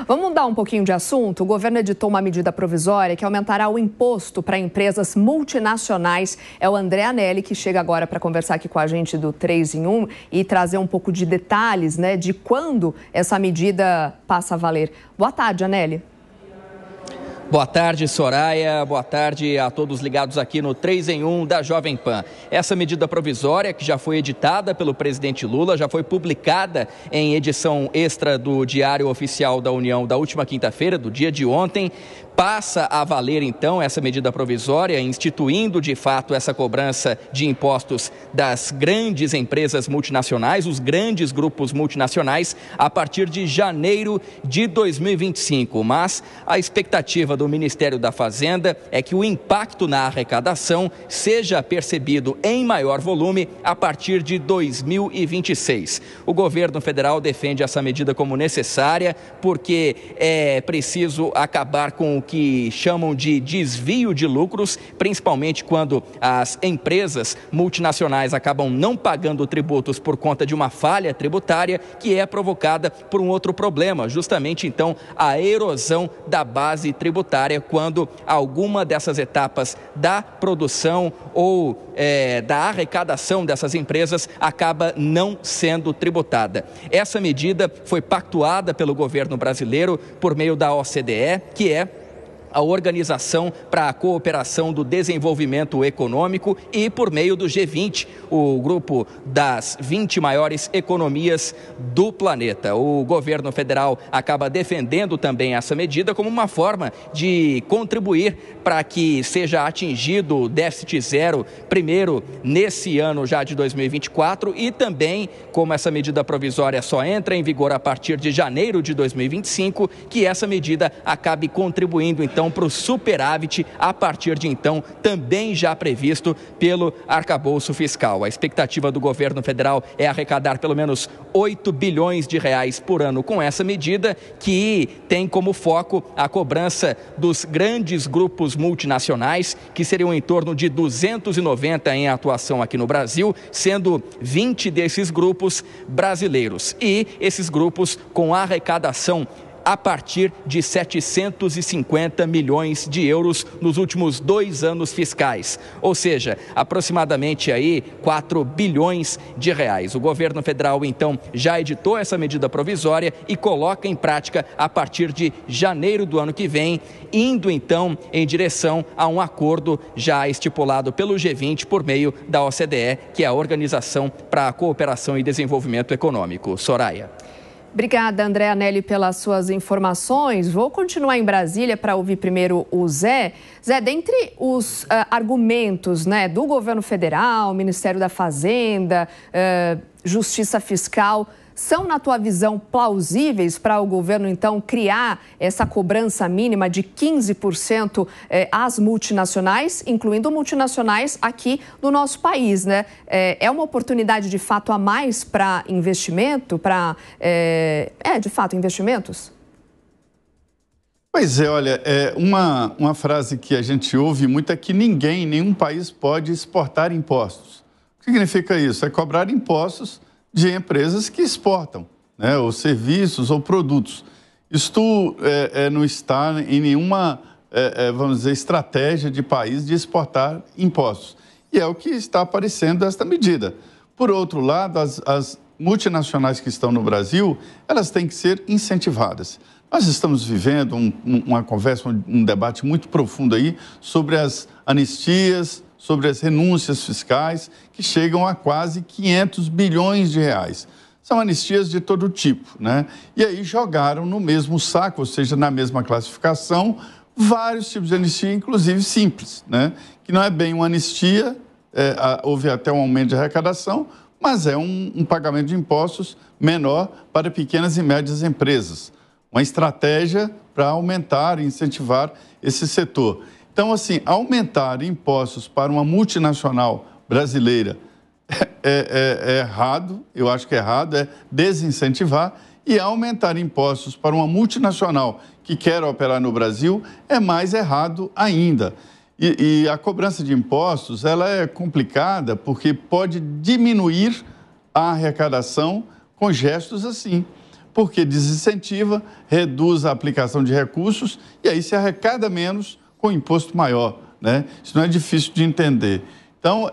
Vamos mudar um pouquinho de assunto? O governo editou uma medida provisória que aumentará o imposto para empresas multinacionais. É o André Anelli que chega agora para conversar aqui com a gente do 3 em 1 e trazer um pouco de detalhes, né, de quando essa medida passa a valer. Boa tarde, Anelli. Boa tarde, Soraya. Boa tarde a todos ligados aqui no 3 em 1 da Jovem Pan. Essa medida provisória, que já foi editada pelo presidente Lula, já foi publicada em edição extra do Diário Oficial da União da última quinta-feira, do dia de ontem, passa a valer, então, essa medida provisória, instituindo, de fato, essa cobrança de impostos das grandes empresas multinacionais, os grandes grupos multinacionais, a partir de janeiro de 2025. Mas a expectativa do Ministério da Fazenda é que o impacto na arrecadação seja percebido em maior volume a partir de 2026. O governo federal defende essa medida como necessária, porque é preciso acabar com o que chamam de desvio de lucros, principalmente quando as empresas multinacionais acabam não pagando tributos por conta de uma falha tributária que é provocada por um outro problema, justamente então a erosão da base tributária, quando alguma dessas etapas da produção ou da arrecadação dessas empresas acaba não sendo tributada. Essa medida foi pactuada pelo governo brasileiro por meio da OCDE, que é a Organização para a Cooperação do Desenvolvimento Econômico, e por meio do G20, o grupo das 20 maiores economias do planeta. O governo federal acaba defendendo também essa medida como uma forma de contribuir para que seja atingido o déficit zero, primeiro nesse ano já de 2024, e também, como essa medida provisória só entra em vigor a partir de janeiro de 2025, que essa medida acabe contribuindo então para o superávit a partir de então, também já previsto pelo arcabouço fiscal. A expectativa do governo federal é arrecadar pelo menos 8 bilhões de reais por ano com essa medida, que tem como foco a cobrança dos grandes grupos multinacionais, que seriam em torno de 290 em atuação aqui no Brasil, sendo 20 desses grupos brasileiros. E esses grupos com arrecadação a partir de 750 milhões de euros nos últimos 2 anos fiscais, ou seja, aproximadamente aí 4 bilhões de reais. O governo federal, então, já editou essa medida provisória e coloca em prática a partir de janeiro do ano que vem, indo, então, em direção a um acordo já estipulado pelo G20 por meio da OCDE, que é a Organização para a Cooperação e Desenvolvimento Econômico. Soraya. Obrigada, André Anelli, pelas suas informações. Vou continuar em Brasília para ouvir primeiro o Zé. Zé, dentre os argumentos, né, do governo federal, Ministério da Fazenda, Justiça Fiscal, são, na tua visão, plausíveis para o governo, então, criar essa cobrança mínima de 15% às multinacionais, incluindo multinacionais aqui no nosso país, né? É uma oportunidade, de fato, a mais para investimento, para, de fato, investimentos? Pois é, olha, uma frase que a gente ouve muito é que nenhum país pode exportar impostos. O que significa isso? É cobrar impostos de empresas que exportam, né, ou serviços ou produtos. Isto não está em nenhuma, vamos dizer, estratégia de país de exportar impostos. E é o que está aparecendo esta medida. Por outro lado, as multinacionais que estão no Brasil, elas têm que ser incentivadas. Nós estamos vivendo uma conversa, um debate muito profundo aí sobre as anistias, sobre as renúncias fiscais, que chegam a quase 500 bilhões de reais. São anistias de todo tipo, né? E aí jogaram no mesmo saco, ou seja, na mesma classificação, vários tipos de anistia, inclusive simples, né? Que não é bem uma anistia, houve até um aumento de arrecadação, mas é um pagamento de impostos menor para pequenas e médias empresas. Uma estratégia para aumentar e incentivar esse setor. Então, assim, aumentar impostos para uma multinacional brasileira é errado, eu acho que é errado, é desincentivar, e aumentar impostos para uma multinacional que quer operar no Brasil é mais errado ainda. E a cobrança de impostos, ela é complicada porque pode diminuir a arrecadação com gestos assim. porque desincentiva, reduz a aplicação de recursos e aí se arrecada menos com imposto maior, né? Isso não é difícil de entender. Então,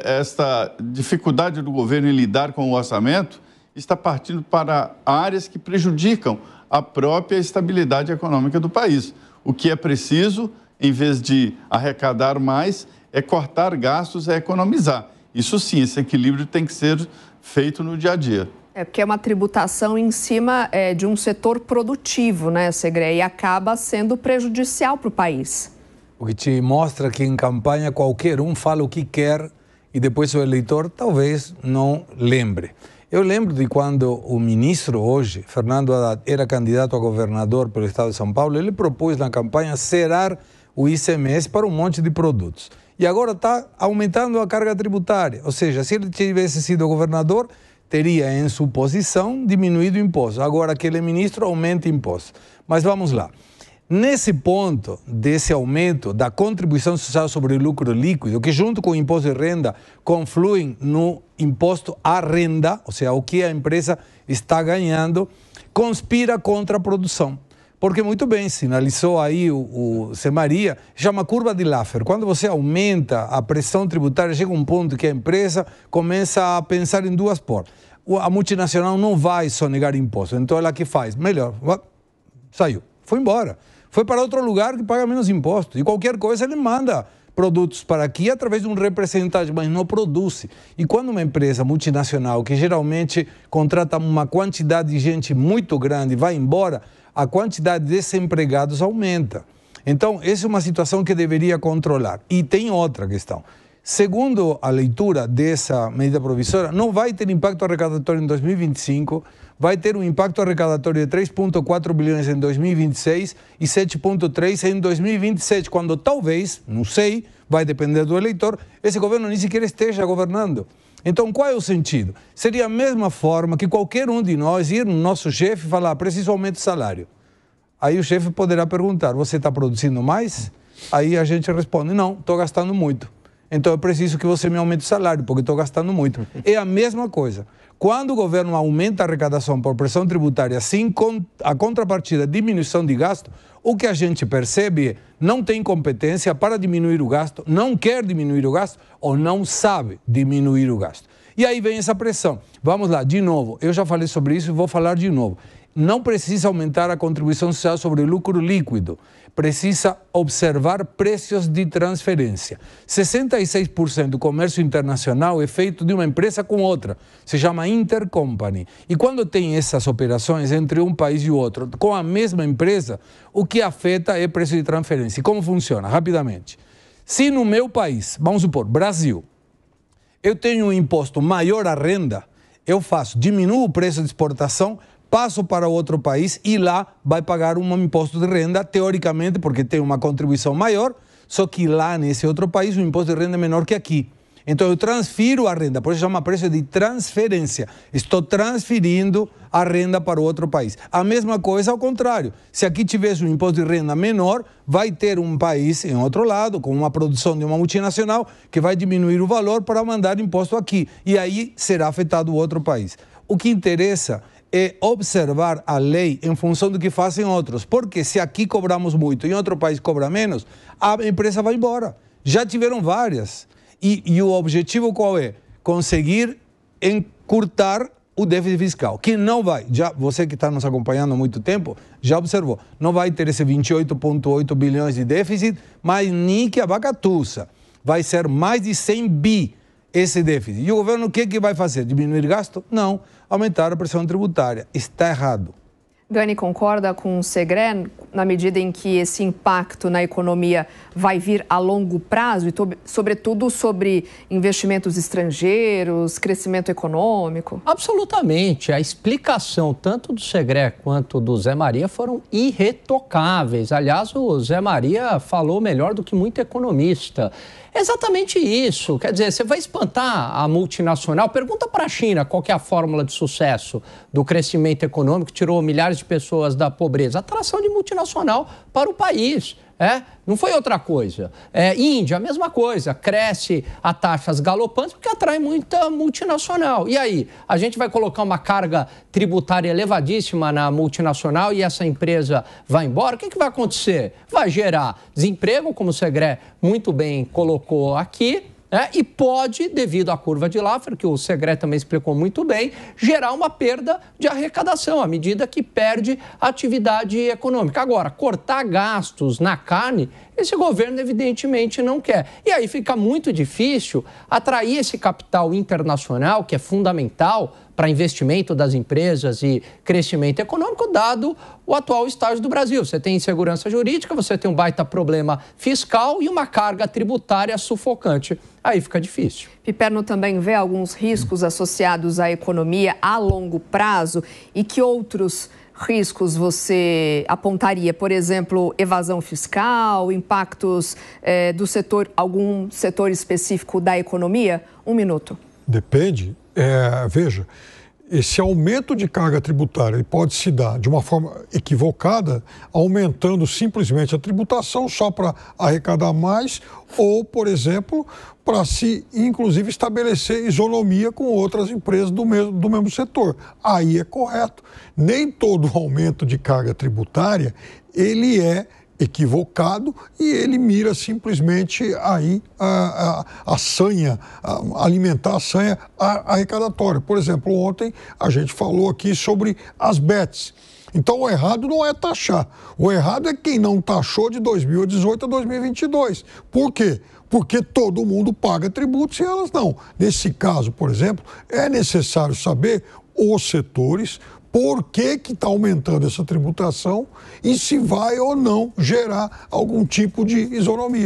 esta dificuldade do governo em lidar com o orçamento está partindo para áreas que prejudicam a própria estabilidade econômica do país. O que é preciso, em vez de arrecadar mais, é cortar gastos, é economizar. Isso sim, esse equilíbrio tem que ser feito no dia a dia. É porque é uma tributação em cima de um setor produtivo, né, Segré? E acaba sendo prejudicial para o país. O que te mostra que em campanha qualquer um fala o que quer e depois o eleitor talvez não lembre. Eu lembro de quando o ministro hoje, Fernando Haddad, era candidato a governador pelo estado de São Paulo, ele propôs na campanha zerar o ICMS para um monte de produtos. E agora está aumentando a carga tributária. Ou seja, se ele tivesse sido governador, teria em sua posição diminuído o imposto. Agora que ele é ministro, aumenta o imposto. Mas vamos lá. Nesse ponto desse aumento da contribuição social sobre o lucro líquido, que junto com o imposto de renda confluem no imposto à renda, ou seja, o que a empresa está ganhando, conspira contra a produção. Porque muito bem, sinalizou aí o Zé Maria, chama curva de Laffer. Quando você aumenta a pressão tributária, chega um ponto que a empresa começa a pensar em duas portas. A multinacional não vai sonegar imposto, então ela que faz? Melhor, saiu, foi embora. Foi para outro lugar que paga menos imposto. E qualquer coisa ele manda produtos para aqui através de um representante, mas não produz. E quando uma empresa multinacional, que geralmente contrata uma quantidade de gente muito grande, vai embora, a quantidade de desempregados aumenta. Então, essa é uma situação que deveria controlar. E tem outra questão. Segundo a leitura dessa medida provisória, não vai ter impacto arrecadatório em 2025, vai ter um impacto arrecadatório de 3,4 bilhões em 2026 e 7,3 em 2027, quando talvez, não sei, vai depender do eleitor, esse governo nem sequer esteja governando. Então, qual é o sentido? Seria a mesma forma que qualquer um de nós ir no nosso chefe e falar, preciso aumentar o salário. Aí o chefe poderá perguntar, você está produzindo mais? Aí a gente responde, não, estou gastando muito. Então, eu preciso que você me aumente o salário, porque estou gastando muito. É a mesma coisa. Quando o governo aumenta a arrecadação por pressão tributária, sem a contrapartida, diminuição de gasto, o que a gente percebe é não tem competência para diminuir o gasto, não quer diminuir o gasto ou não sabe diminuir o gasto. E aí vem essa pressão. Vamos lá, de novo, eu já falei sobre isso e vou falar de novo. Não precisa aumentar a contribuição social sobre o lucro líquido. Precisa observar preços de transferência. 66% do comércio internacional é feito de uma empresa com outra. Se chama intercompany. E quando tem essas operações entre um país e o outro, com a mesma empresa, o que afeta é preço de transferência. E como funciona? Rapidamente. Se no meu país, vamos supor, Brasil, eu tenho um imposto maior à renda, eu diminuo o preço de exportação, passo para outro país e lá vai pagar um imposto de renda, teoricamente, porque tem uma contribuição maior, só que lá nesse outro país o imposto de renda é menor que aqui. Então eu transfiro a renda, por isso chama preço de transferência. Estou transferindo a renda para o outro país. A mesma coisa ao contrário. Se aqui tivesse um imposto de renda menor, vai ter um país em outro lado, com uma produção de uma multinacional, que vai diminuir o valor para mandar imposto aqui. E aí será afetado o outro país. O que interessa é observar a lei em função do que fazem outros. Porque se aqui cobramos muito e em outro país cobra menos, a empresa vai embora. Já tiveram várias. E o objetivo qual é? Conseguir encurtar o déficit fiscal, que não vai, já você que está nos acompanhando há muito tempo, já observou, não vai ter esse 28,8 bilhões de déficit, mas nem que a vaca tussa. Vai ser mais de 100 bi esse déficit. E o governo o que vai fazer? Diminuir gasto? Não. Aumentar a pressão tributária. Está errado. Gani, concorda com o Segré na medida em que esse impacto na economia vai vir a longo prazo e, sobretudo, sobre investimentos estrangeiros, crescimento econômico? Absolutamente. A explicação tanto do Segré quanto do Zé Maria foram irretocáveis. Aliás, o Zé Maria falou melhor do que muito economista. É exatamente isso. Quer dizer, você vai espantar a multinacional? Pergunta para a China qual que é a fórmula de sucesso do crescimento econômico que tirou milhares de pessoas da pobreza. Atração de multinacional para o país. Não foi outra coisa. Índia, a mesma coisa, cresce a taxas galopantes porque atrai muita multinacional. E aí, a gente vai colocar uma carga tributária elevadíssima na multinacional e essa empresa vai embora? O que vai acontecer? Vai gerar desemprego, como o Segré muito bem colocou aqui, e pode, devido à curva de Laffer, que o Segré também explicou muito bem, gerar uma perda de arrecadação, à medida que perde a atividade econômica. Agora, cortar gastos na carne, esse governo evidentemente não quer. E aí fica muito difícil atrair esse capital internacional, que é fundamental para investimento das empresas e crescimento econômico, dado o atual estágio do Brasil. Você tem insegurança jurídica, você tem um baita problema fiscal e uma carga tributária sufocante. Aí fica difícil. Piperno também vê alguns riscos associados à economia a longo prazo e que outros riscos você apontaria? Por exemplo, evasão fiscal, impactos do setor, algum setor específico da economia? 1 minuto. Depende. Veja, esse aumento de carga tributária ele pode se dar de uma forma equivocada, aumentando simplesmente a tributação só para arrecadar mais ou, por exemplo, para se, inclusive, estabelecer isonomia com outras empresas do mesmo setor. Aí é correto. Nem todo aumento de carga tributária, ele é equivocado e ele mira simplesmente aí a sanha, alimentar a sanha arrecadatória. Por exemplo, ontem a gente falou aqui sobre as bets. Então o errado não é taxar, o errado é quem não taxou de 2018 a 2022. Por quê? Porque todo mundo paga tributos e elas não. Nesse caso, por exemplo, é necessário saber os setores, por que está aumentando essa tributação e se vai ou não gerar algum tipo de isonomia.